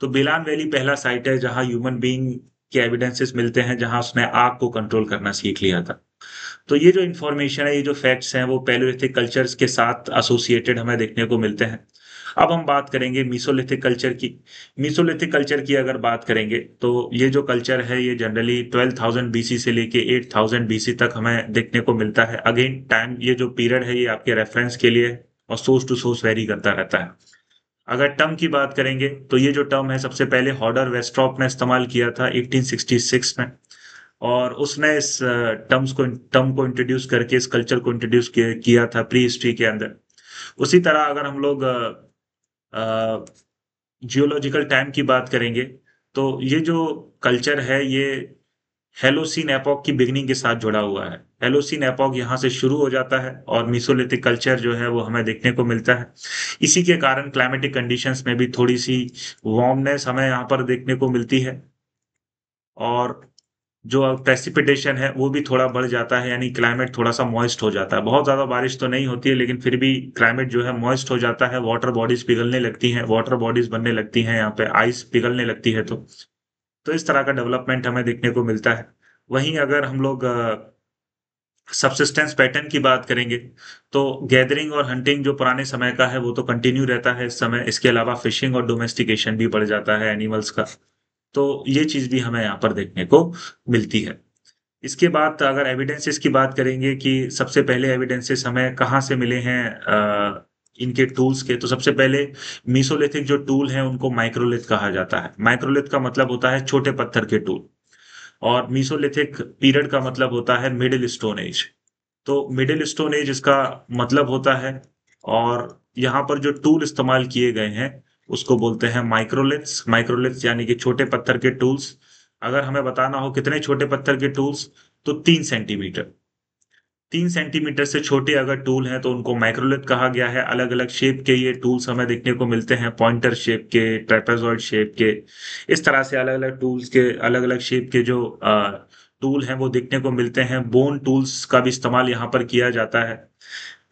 तो बेलान वैली पहला साइट है जहां ह्यूमन बींग के एविडेंसेस मिलते हैं, जहां उसने आग को कंट्रोल करना सीख लिया था। तो ये जो इन्फॉर्मेशन है, ये जो फैक्ट्स हैं, वो पैलियोलिथिक कल्चर्स के साथ एसोसिएटेड हमें देखने को मिलते हैं। अब हम बात करेंगे मीसोलिथिक कल्चर की। मीसोलिथिक कल्चर की अगर बात करेंगे तो ये जो कल्चर है ये जनरली 12,000 बीसी से लेके 8,000 बीसी तक हमें देखने को मिलता है। अगेन टाइम, ये जो पीरियड है ये आपके रेफरेंस के लिए और सोर्स टू सोर्स वेरी करता रहता है। अगर टर्म की बात करेंगे तो ये जो टर्म है सबसे पहले हॉडर वेस्ट्रॉप ने इस्तेमाल किया था 1866 में, और उसने इस टर्म को इंट्रोड्यूस करके इस कल्चर को इंट्रोड्यूस किया था प्री हिस्ट्री के अंदर। उसी तरह अगर हम लोग जियोलॉजिकल टाइम की बात करेंगे तो ये जो कल्चर है ये हेलोसीन एपॉक की बिगनिंग के साथ जुड़ा हुआ है। हेलोसीन एपॉक यहाँ से शुरू हो जाता है और मीसोलिथिक कल्चर जो है वो हमें देखने को मिलता है। इसी के कारण क्लाइमेटिक कंडीशंस में भी थोड़ी सी वार्मनेस हमें यहाँ पर देखने को मिलती है, और जो प्रेसिपिटेशन है वो भी थोड़ा बढ़ जाता है, यानी क्लाइमेट थोड़ा सा मॉइस्ट हो जाता है। बहुत ज्यादा बारिश तो नहीं होती है लेकिन फिर भी क्लाइमेट जो है मॉइस्ट हो जाता है, वाटर बॉडीज पिघलने लगती हैं, वाटर बॉडीज बनने लगती हैं, यहाँ पे आइस पिघलने लगती है। तो इस तरह का डेवलपमेंट हमें देखने को मिलता है। वहीं अगर हम लोग सब्सिस्टेंस पैटर्न की बात करेंगे तो गैदरिंग और हंटिंग जो पुराने समय का है वो तो कंटिन्यू रहता है इस समय। इसके अलावा फिशिंग और डोमेस्टिकेशन भी बढ़ जाता है एनिमल्स का। तो ये चीज भी हमें यहाँ पर देखने को मिलती है। इसके बाद अगर एविडेंसेस की बात करेंगे कि सबसे पहले एविडेंसेस हमें कहाँ से मिले हैं इनके टूल्स के, तो सबसे पहले मीसोलिथिक जो टूल है उनको माइक्रोलिथ कहा जाता है। माइक्रोलिथ का मतलब होता है छोटे पत्थर के टूल, और मीसोलिथिक पीरियड का मतलब होता है मिडिल स्टोन एज। तो मिडिल स्टोन एज इसका मतलब होता है, और यहाँ पर जो टूल इस्तेमाल किए गए हैं उसको बोलते हैं माइक्रोलिथ्स। माइक्रोलिथ्स यानी कि छोटे पत्थर के टूल्स। अगर हमें बताना हो कितने छोटे पत्थर के टूल्स, तो 3 सेंटीमीटर। 3 सेंटीमीटर से छोटे अगर टूल हैं तो उनको माइक्रोलिथ कहा गया है। अलग अलग शेप के ये टूल्स हमें देखने को मिलते हैं, पॉइंटर शेप के, ट्रेपेजॉइड शेप के। इस तरह से अलग अलग टूल्स के अलग अलग शेप के जो टूल हैं वो देखने को मिलते हैं। बोन टूल्स का भी इस्तेमाल यहाँ पर किया जाता है।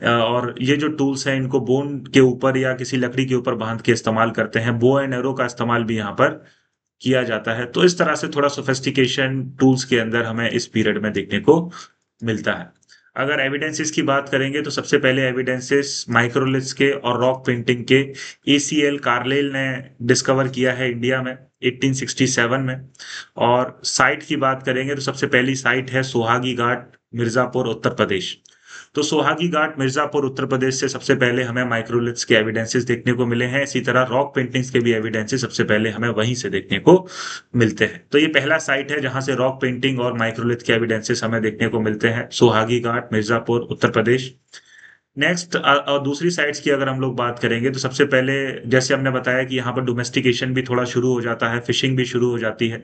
और ये जो टूल्स हैं इनको बोन के ऊपर या किसी लकड़ी के ऊपर बांध के इस्तेमाल करते हैं। बो एंड एरो का इस्तेमाल भी यहाँ पर किया जाता है। तो इस तरह से थोड़ा सोफिस्टिकेशन टूल्स के अंदर हमें इस पीरियड में देखने को मिलता है। अगर एविडेंसेस की बात करेंगे तो सबसे पहले एविडेंसेस माइक्रोलिथ्स के और रॉक पेंटिंग के एसीएल कार्लेल ने डिस्कवर किया है इंडिया में 1867 में। और साइट की बात करेंगे तो सबसे पहली साइट है सोहागी घाट, मिर्जापुर, उत्तर प्रदेश। तो सोहागी घाट, मिर्जापुर, उत्तर प्रदेश से सबसे पहले हमें माइक्रोलिथ्स के एविडेंसेस देखने को मिले हैं। इसी तरह रॉक पेंटिंग्स के भी एविडेंसेस सबसे पहले हमें वहीं से देखने को मिलते हैं। तो ये पहला साइट है जहां से रॉक पेंटिंग और माइक्रोलिथ के एविडेंसेस हमें देखने को मिलते हैं, सोहागी घाट, मिर्जापुर, उत्तर प्रदेश। नेक्स्ट और दूसरी साइट्स की अगर हम लोग बात करेंगे तो सबसे पहले जैसे हमने बताया कि यहाँ पर डोमेस्टिकेशन भी थोड़ा शुरू हो जाता है, फिशिंग भी शुरू हो जाती है।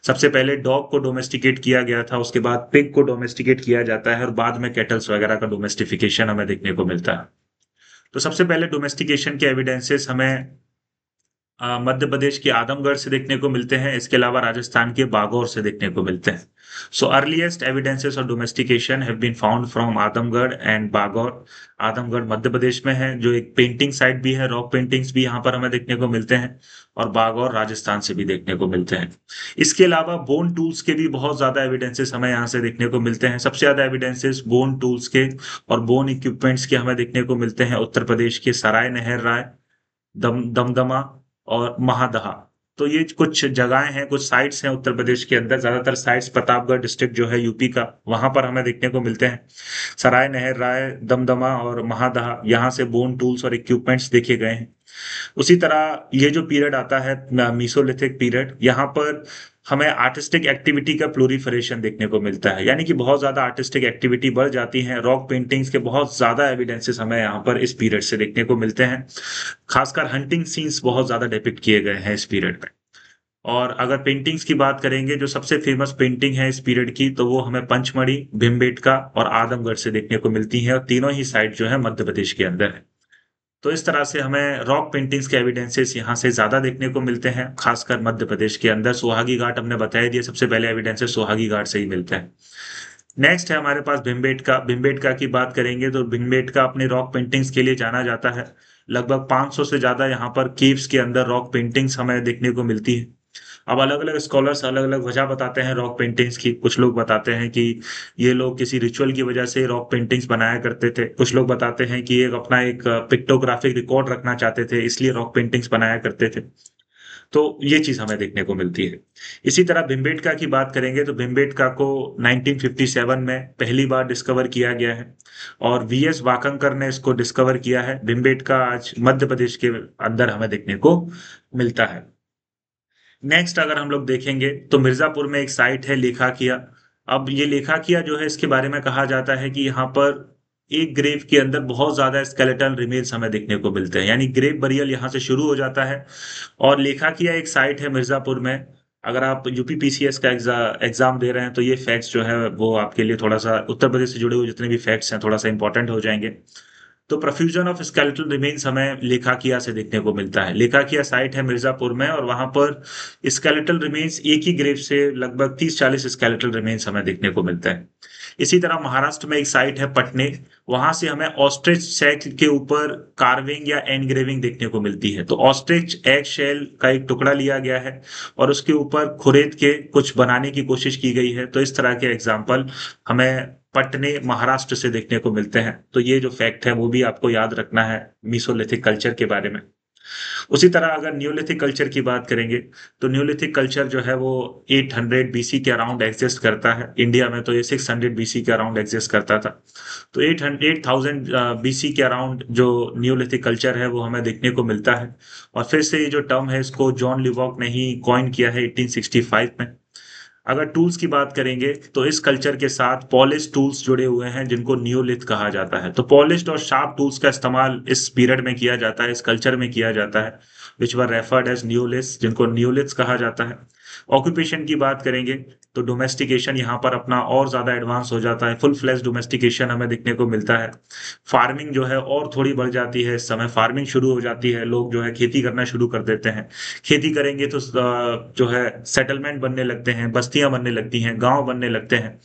सबसे पहले डॉग को डोमेस्टिकेट किया गया था, उसके बाद पिग को डोमेस्टिकेट किया जाता है, और बाद में कैटल्स वगैरह का डोमेस्टिफिकेशन हमें देखने को मिलता है। तो सबसे पहले डोमेस्टिकेशन के एविडेंसेस हमें मध्य प्रदेश के आदमगढ़ से देखने को मिलते हैं। इसके अलावा राजस्थान के बागौर से देखने को मिलते हैं। So earliest evidences of domestication have been found from Adamgarh and Bagor. Adamgarh Madhya Pradesh में है, जो एक पेंटिंग साइट भी है, रॉक पेंटिंग्स भी यहाँ पर हमें देखने को मिलते हैं। और बागौर राजस्थान से भी देखने को मिलते हैं। इसके अलावा बोन टूल्स के भी बहुत ज्यादा एविडेंसेस हमें यहाँ से देखने को मिलते हैं। सबसे ज्यादा एविडेंसेस बोन टूल्स के और बोन इक्विपमेंट्स के हमें देखने को मिलते हैं उत्तर प्रदेश के सराय नहर राय, दमदमा और महादहा। तो ये कुछ जगहें हैं, कुछ साइट्स हैं उत्तर प्रदेश के अंदर। ज्यादातर साइट्स प्रतापगढ़ डिस्ट्रिक्ट जो है यूपी का, वहां पर हमें देखने को मिलते हैं। सराय नहर राय, दमदमा और महादहा, यहाँ से बोन टूल्स और इक्विपमेंट्स देखे गए हैं। उसी तरह ये जो पीरियड आता है मीसोलिथिक पीरियड, यहाँ पर हमें आर्टिस्टिक एक्टिविटी का प्लोरीफरेशन देखने को मिलता है, यानी कि बहुत ज्यादा आर्टिस्टिक एक्टिविटी बढ़ जाती है। रॉक पेंटिंग्स के बहुत ज्यादा एविडेंसेस हमें यहाँ पर इस पीरियड से देखने को मिलते हैं। खासकर हंटिंग सीन्स बहुत ज्यादा डिपिक्ट किए गए हैं इस पीरियड में। और अगर पेंटिंग्स की बात करेंगे, जो सबसे फेमस पेंटिंग है इस पीरियड की, तो वो हमें पंचमढ़ी, भीमबेटका और आदमगढ़ से देखने को मिलती है, और तीनों ही साइट जो है मध्य प्रदेश के अंदर है। तो इस तरह से हमें रॉक पेंटिंग्स के एविडेंसेस यहाँ से ज्यादा देखने को मिलते हैं, खासकर मध्य प्रदेश के अंदर। सोहागी घाट हमने बताया दिया, सबसे पहले एविडेंसेस सोहागी घाट से ही मिलते हैं। नेक्स्ट है हमारे पास भीमबेटका। भीमबेटका की बात करेंगे तो भीमबेटका अपने रॉक पेंटिंग्स के लिए जाना जाता है। लगभग 500 से ज्यादा यहाँ पर केव्स के अंदर रॉक पेंटिंग्स हमें देखने को मिलती है। अब अलग अलग स्कॉलर्स अलग अलग वजह बताते हैं रॉक पेंटिंग्स की। कुछ लोग बताते हैं कि ये लोग किसी रिचुअल की वजह से रॉक पेंटिंग्स बनाया करते थे। कुछ लोग बताते हैं कि एक अपना एक पिक्टोग्राफिक रिकॉर्ड रखना चाहते थे, इसलिए रॉक पेंटिंग्स बनाया करते थे। तो ये चीज हमें देखने को मिलती है। इसी तरह भीमबेटका की बात करेंगे तो भीमबेटका को 1957 में पहली बार डिस्कवर किया गया है, और वीएस वाकंकर ने इसको डिस्कवर किया है। भीमबेटका आज मध्य प्रदेश के अंदर हमें देखने को मिलता है। नेक्स्ट अगर हम लोग देखेंगे तो मिर्जापुर में एक साइट है लेखाकिया। अब ये लेखाकिया जो है, इसके बारे में कहा जाता है कि यहाँ पर एक ग्रेव के अंदर बहुत ज्यादा स्केलेटल रिमेन्स हमें देखने को मिलते हैं, यानी ग्रेव बरियल यहाँ से शुरू हो जाता है। और लेखाकिया एक साइट है मिर्जापुर में। अगर आप यूपीपीसीएस का एग्जाम दे रहे हैं तो ये फैक्ट्स जो है वो आपके लिए थोड़ा सा, उत्तर प्रदेश से जुड़े हुए जितने भी फैक्ट्स हैं थोड़ा सा इंपॉर्टेंट हो जाएंगे। तो प्रफ्यूजन ऑफ स्केलेटल रिमेन्स हमें लेखाकिया से देखने को मिलता है। लेखाकिया साइट है मिर्जापुर में, और वहां पर स्केलेटल रिमेन्स एक ही ग्रेव से लगभग 30-40 स्केलेटल रिमेन्स हमें देखने को मिलता है। इसी तरह महाराष्ट्र में एक साइट है पटने, वहां से हमें ऑस्ट्रिच शेल के ऊपर कार्विंग या एनग्रेविंग देखने को मिलती है। तो ऑस्ट्रिच एग शेल का एक टुकड़ा लिया गया है और उसके ऊपर खुरेद के कुछ बनाने की कोशिश की गई है। तो इस तरह के एग्जाम्पल हमें पटने, महाराष्ट्र से देखने को मिलते हैं। तो ये जो फैक्ट है वो भी आपको याद रखना है मीसोलिथिक कल्चर के बारे में। उसी तरह अगर न्यूलिथिक कल्चर की बात करेंगे तो न्यूलिथिक कल्चर जो है वो 800 बीसी के अराउंड एग्जिस्ट करता है। इंडिया में तो ये 600 बीसी के अराउंड एग्जिस्ट करता था। तो 8000 बीसी के अराउंड जो न्यूलिथिक कल्चर है वो हमें देखने को मिलता है। और फिर से ये जो टर्म है इसको जॉन लिवॉक ने ही कॉइन किया है 1865 में। अगर टूल्स की बात करेंगे तो इस कल्चर के साथ पॉलिश टूल्स जुड़े हुए हैं जिनको नियोलिथ कहा जाता है। तो पॉलिश्ड और शार्प टूल्स का इस्तेमाल इस पीरियड में किया जाता है, इस कल्चर में किया जाता है, विच वर रेफर्ड एज न्यूलिथ्स, जिनको न्यूलिथ्स कहा जाता है। ऑक्यूपेशन की बात करेंगे तो डोमेस्टिकेशन यहाँ पर अपना और ज्यादा एडवांस हो जाता है, फुल फ्लैश डोमेस्टिकेशन हमें देखने को मिलता है। फार्मिंग जो है और थोड़ी बढ़ जाती है, इस समय फार्मिंग शुरू हो जाती है, लोग जो है खेती करना शुरू कर देते हैं। खेती करेंगे तो जो है सेटलमेंट बनने लगते हैं, बस्तियां बनने लगती हैं, गांव बनने लगते हैं।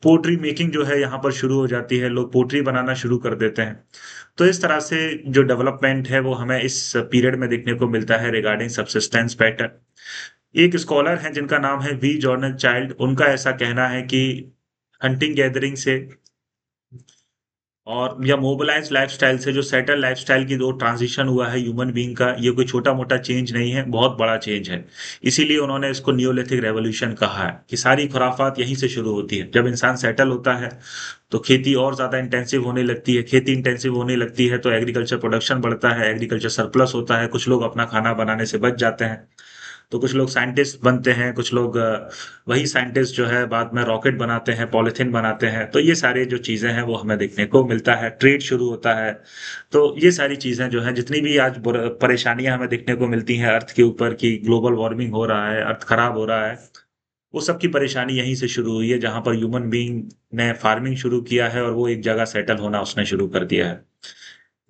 पोट्री मेकिंग जो है यहाँ पर शुरू हो जाती है, लोग पोट्री बनाना शुरू कर देते हैं। तो इस तरह से जो डेवलपमेंट है वो हमें इस पीरियड में देखने को मिलता है रिगार्डिंग सबसिस्टेंस पैटर्न। एक स्कॉलर हैं जिनका नाम है वी जॉर्नल चाइल्ड, उनका ऐसा कहना है कि हंटिंग गैदरिंग से और या मोबिलाइज लाइफस्टाइल से जो सेटल लाइफस्टाइल की दो ट्रांजिशन हुआ है ह्यूमन बीइंग का, ये कोई छोटा मोटा चेंज नहीं है, बहुत बड़ा चेंज है। इसीलिए उन्होंने इसको नियोलिथिक रेवोल्यूशन कहा है कि सारी खुराफात यहीं से शुरू होती है। जब इंसान सेटल होता है तो खेती और ज्यादा इंटेंसिव होने लगती है, खेती इंटेंसिव होने लगती है तो एग्रीकल्चर प्रोडक्शन बढ़ता है, एग्रीकल्चर सरप्लस होता है, कुछ लोग अपना खाना बनाने से बच जाते हैं। तो कुछ लोग साइंटिस्ट बनते हैं, कुछ लोग वही साइंटिस्ट जो है बाद में रॉकेट बनाते हैं, पॉलिथीन बनाते हैं। तो ये सारी जो चीजें हैं वो हमें देखने को मिलता है, ट्रेड शुरू होता है। तो ये सारी चीजें जो है जितनी भी आज परेशानियां हमें देखने को मिलती हैं अर्थ के ऊपर की ग्लोबल वार्मिंग हो रहा है, अर्थ खराब हो रहा है, वो सब की परेशानी यहीं से शुरू हुई है जहां पर ह्यूमन बीइंग ने फार्मिंग शुरू किया है और वो एक जगह सेटल होना उसने शुरू कर दिया है।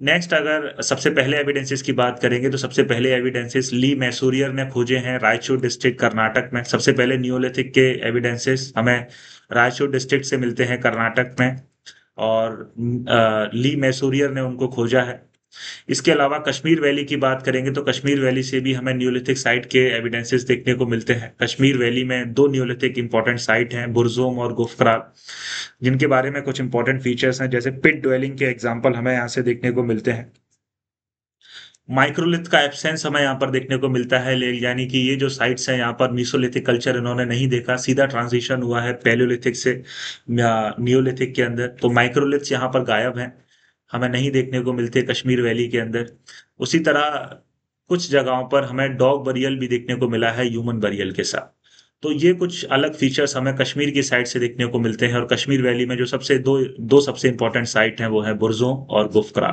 नेक्स्ट अगर सबसे पहले एविडेंसेस की बात करेंगे तो सबसे पहले एविडेंसेस ली मैसूरियर ने खोजे हैं रायचूर डिस्ट्रिक्ट कर्नाटक में। सबसे पहले नियोलिथिक के एविडेंसेस हमें रायचूर डिस्ट्रिक्ट से मिलते हैं कर्नाटक में, और ली मैसूरियर ने उनको खोजा है। इसके अलावा कश्मीर वैली की बात करेंगे तो कश्मीर वैली से भी हमें न्यूलिथिक साइट के एविडेंसेस देखने को मिलते हैं। कश्मीर वैली में दो न्यूलिथिक इंपॉर्टेंट साइट हैं, बुरजोम और गुफकरा, जिनके बारे में कुछ इंपॉर्टेंट फीचर्स हैं, जैसे पिट ड्वेलिंग के एग्जाम्पल हमें यहाँ से देखने को मिलते हैं। माइक्रोलिथ का एब्सेंस हमें यहाँ पर देखने को मिलता है, यानी कि ये जो साइट्स हैं यहाँ पर मीसोलिथिक कल्चर इन्होंने नहीं देखा, सीधा ट्रांजिशन हुआ है पैलियोलिथिक से नियोलिथिक के अंदर। तो माइक्रोलिथ्स यहाँ पर गायब हैं, हमें नहीं देखने को मिलते कश्मीर वैली के अंदर। उसी तरह कुछ जगहों पर हमें डॉग बरियल भी देखने को मिला है ह्यूमन बरियल के साथ। तो ये कुछ अलग फीचर्स हमें कश्मीर की साइड से देखने को मिलते हैं। और कश्मीर वैली में जो सबसे दो दो सबसे इंपॉर्टेंट साइट हैं वो है बुरजोम और गुफकरा।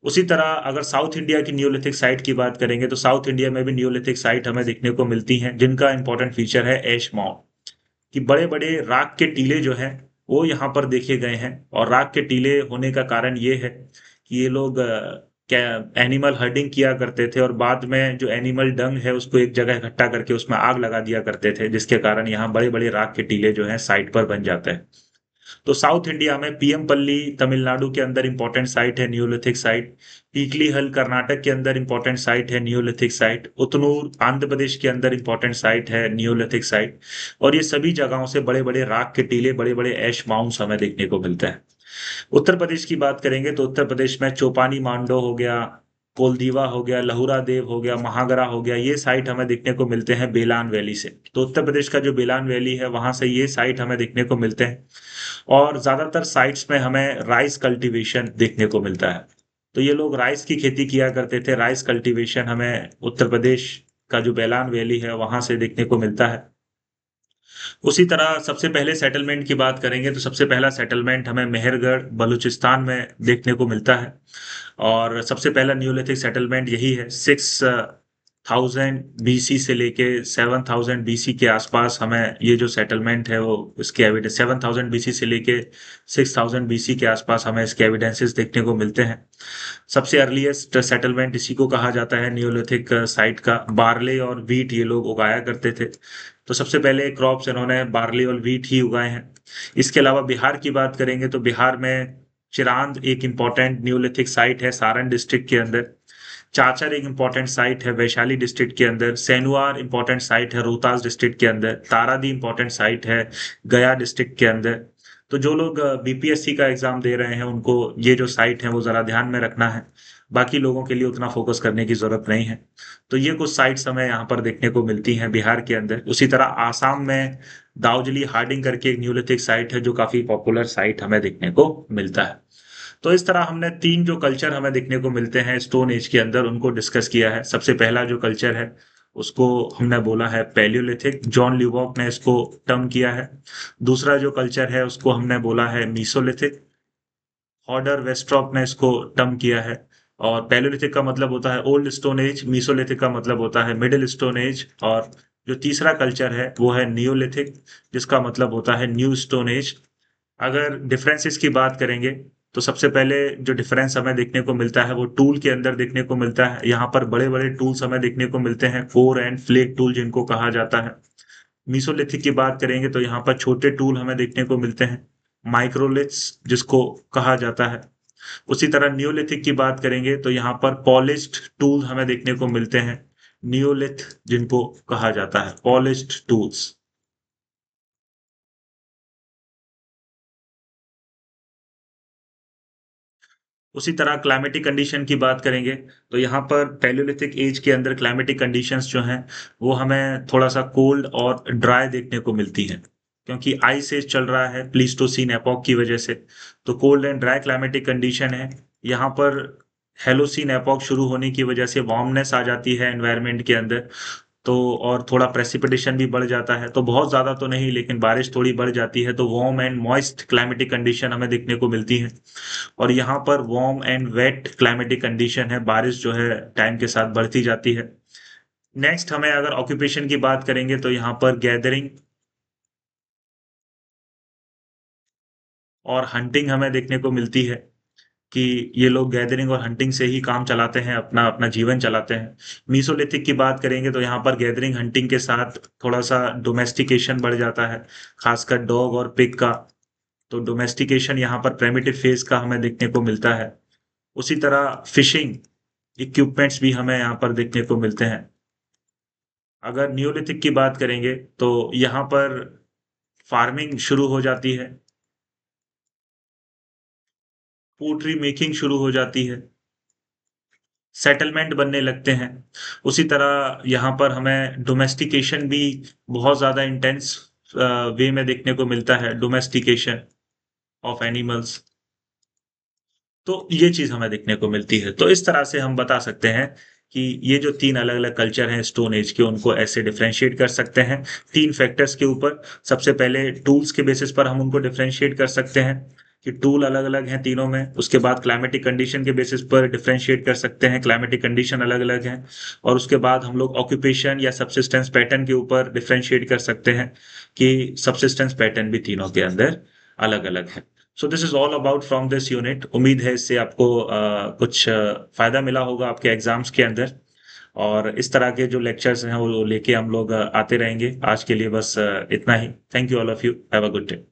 उसी तरह अगर साउथ इंडिया की न्यूलिथिक साइट की बात करेंगे तो साउथ इंडिया में भी न्यूलिथिक साइट हमें देखने को मिलती हैं, जिनका इंपॉर्टेंट फीचर है एश माउंट, कि बड़े बड़े राख के टीले जो हैं वो यहाँ पर देखे गए हैं। और राख के टीले होने का कारण ये है कि ये लोग क्या एनिमल हर्डिंग किया करते थे और बाद में जो एनिमल डंग है उसको एक जगह इकट्ठा करके उसमें आग लगा दिया करते थे, जिसके कारण यहाँ बड़े बड़े राख के टीले जो हैं साइट पर बन जाते हैं। तो साउथ इंडिया में पीएमपल्ली तमिलनाडु के अंदर इंपॉर्टेंट साइट है न्यूलिथिक साइट, पीकली हल कर्नाटक के अंदर इंपॉर्टेंट साइट है न्यूलिथिक साइट, उतनूर आंध्र प्रदेश के अंदर इंपॉर्टेंट साइट है न्यूलिथिक साइट। और ये सभी जगहों से बड़े बड़े राख के टीले, बड़े बड़े ऐश माउंट्स हमें देखने को मिलते हैं। उत्तर प्रदेश की बात करेंगे तो उत्तर प्रदेश में चौपानी मांडो हो गया, कोलदीवा हो गया, लहुरा देव हो गया, महागरा हो गया, ये साइट हमें देखने को मिलते हैं बेलान वैली से। तो उत्तर प्रदेश का जो बेलान वैली है वहां से ये साइट हमें देखने को मिलते हैं। और ज्यादातर साइट्स में हमें राइस कल्टीवेशन देखने को मिलता है। तो ये लोग राइस की खेती किया करते थे, राइस कल्टीवेशन हमें उत्तर प्रदेश का जो बेलान वैली है वहां से देखने को मिलता है। उसी तरह सबसे पहले सेटलमेंट की बात करेंगे तो सबसे पहला सेटलमेंट हमें मेहरगढ़ बलूचिस्तान में देखने को मिलता है। और सबसे पहला न्यूलिथिक सेटलमेंट यही है। 6000 बीसी से लेके 7000 बीसी के आसपास हमें ये जो सेटलमेंट है वो इसके एविडेंस 7000 बीसी से लेके 6000 बीसी के आसपास हमें इसके एविडेंसेस देखने को मिलते हैं। सबसे अर्लीस्ट सेटलमेंट इसी को कहा जाता है न्यूलिथिक साइट का। बार्ले और वीट ये लोग उगाया करते थे, तो सबसे पहले क्रॉप्स इन्होंने बार्ली और वीट ही उगाए हैं। इसके अलावा बिहार की बात करेंगे तो बिहार में चिरांद एक इंपॉर्टेंट न्यूलिथिक साइट है सारण डिस्ट्रिक्ट के अंदर, चाचर एक इंपॉर्टेंट साइट है वैशाली डिस्ट्रिक्ट के अंदर, सेनुआर इंपॉर्टेंट साइट है रोहतास डिस्ट्रिक्ट के अंदर, तारादी इंपॉर्टेंट साइट है गया डिस्ट्रिक्ट के अंदर। तो जो लोग बीपीएससी का एग्जाम दे रहे हैं उनको ये जो साइट है वो जरा ध्यान में रखना है। बाकी लोगों के लिए उतना फोकस करने की जरूरत नहीं है। तो ये कुछ साइट्स हमें यहाँ पर देखने को मिलती हैं बिहार के अंदर। उसी तरह आसाम में दाऊजली हार्डिंग करके एक न्यूलिथिक साइट है जो काफी पॉपुलर साइट हमें देखने को मिलता है। तो इस तरह हमने तीन जो कल्चर हमें देखने को मिलते हैं स्टोन एज के अंदर उनको डिस्कस किया है। सबसे पहला जो कल्चर है उसको हमने बोला है पैलियोलिथिक, जॉन ल्यूबॉक ने इसको टर्म किया है। दूसरा जो कल्चर है उसको हमने बोला है मीसोलिथिक, हॉडर वेस्ट्रॉप ने इसको टर्म किया है। और पैलियोलिथिक का मतलब होता है ओल्ड स्टोन एज, मीसोलिथिक का मतलब होता है मिडिल स्टोन एज, और जो तीसरा कल्चर है वो है नियोलिथिक, जिसका मतलब होता है न्यू स्टोन एज। अगर डिफरेंसेस की बात करेंगे तो सबसे पहले जो डिफरेंस हमें देखने को मिलता है वो टूल के अंदर देखने को मिलता है। यहाँ पर बड़े बड़े टूल्स हमें देखने को मिलते हैं, कोर एंड फ्लेक टूल जिनको कहा जाता है। मीसोलिथिक की बात करेंगे तो यहाँ पर छोटे टूल हमें देखने को मिलते हैं, माइक्रोलिथ्स जिसको कहा जाता है। उसी तरह न्यूलिथिक की बात करेंगे तो यहाँ पर पॉलिश्ड टूल हमें देखने को मिलते हैं, नियोलिथ जिनको कहा जाता है, पॉलिश्ड टूल्स। उसी तरह क्लाइमेटिक कंडीशन की बात करेंगे तो यहाँ पर पैलियोलिथिक एज के अंदर क्लाइमेटिक कंडीशंस जो हैं वो हमें थोड़ा सा कोल्ड और ड्राई देखने को मिलती हैं, क्योंकि आइस एज चल रहा है प्लीस्टोसीन एपॉक की वजह से। तो cold and dry climatic condition है। यहाँ पर हेलोसीन एपॉक शुरू होने की वजह से वार्मनेस आ जाती है एनवायरनमेंट के अंदर। तो और थोड़ा प्रेसिपिटेशन भी बढ़ जाता है, तो बहुत ज्यादा तो नहीं लेकिन बारिश थोड़ी बढ़ जाती है, तो warm and moist climatic condition हमें देखने को मिलती है। और यहाँ पर warm and wet climatic condition है, बारिश जो है टाइम के साथ बढ़ती जाती है। नेक्स्ट हमें अगर ऑक्यूपेशन की बात करेंगे तो यहाँ पर गैदरिंग और हंटिंग हमें देखने को मिलती है कि ये लोग गैदरिंग और हंटिंग से ही काम चलाते हैं, अपना अपना जीवन चलाते हैं। मीसोलिथिक की बात करेंगे तो यहाँ पर गैदरिंग हंटिंग के साथ थोड़ा सा डोमेस्टिकेशन बढ़ जाता है, खासकर डॉग और पिग का। तो डोमेस्टिकेशन यहाँ पर प्रिमिटिव फेज का हमें देखने को मिलता है। उसी तरह फिशिंग इक्विपमेंट्स भी हमें यहाँ पर देखने को मिलते हैं। अगर न्यूलिथिक की बात करेंगे तो यहाँ पर फार्मिंग शुरू हो जाती है, पोट्री मेकिंग शुरू हो जाती है, सेटलमेंट बनने लगते हैं। उसी तरह यहाँ पर हमें डोमेस्टिकेशन भी बहुत ज़्यादा इंटेंस वे में देखने को मिलता है, डोमेस्टिकेशन ऑफ एनिमल्स। तो ये चीज़ हमें देखने को मिलती है। तो इस तरह से हम बता सकते हैं कि ये जो 3 अलग-अलग कल्चर हैं स्टोन एज के, उनको ऐसे डिफरेंशिएट कर सकते हैं 3 फैक्टर्स के ऊपर। सबसे पहले टूल्स के बेसिस पर हम उनको डिफरेंशिएट कर सकते हैं कि टूल अलग-अलग हैं तीनों में। उसके बाद क्लाइमेटिक कंडीशन के बेसिस पर डिफरेंशिएट कर सकते हैं, क्लाइमेटिक कंडीशन अलग-अलग हैं। और उसके बाद हम लोग ऑक्यूपेशन या सबसिस्टेंस पैटर्न के ऊपर डिफरेंशिएट कर सकते हैं कि सबसिस्टेंस पैटर्न भी तीनों के अंदर अलग-अलग है। So this is all about from this unit. उम्मीद है इससे आपको कुछ फायदा मिला होगा आपके एग्जाम्स के अंदर। और इस तरह के जो लेक्चर्स हैं वो लेके हम लोग आते रहेंगे। आज के लिए बस इतना ही। Thank you all of you, have a good day.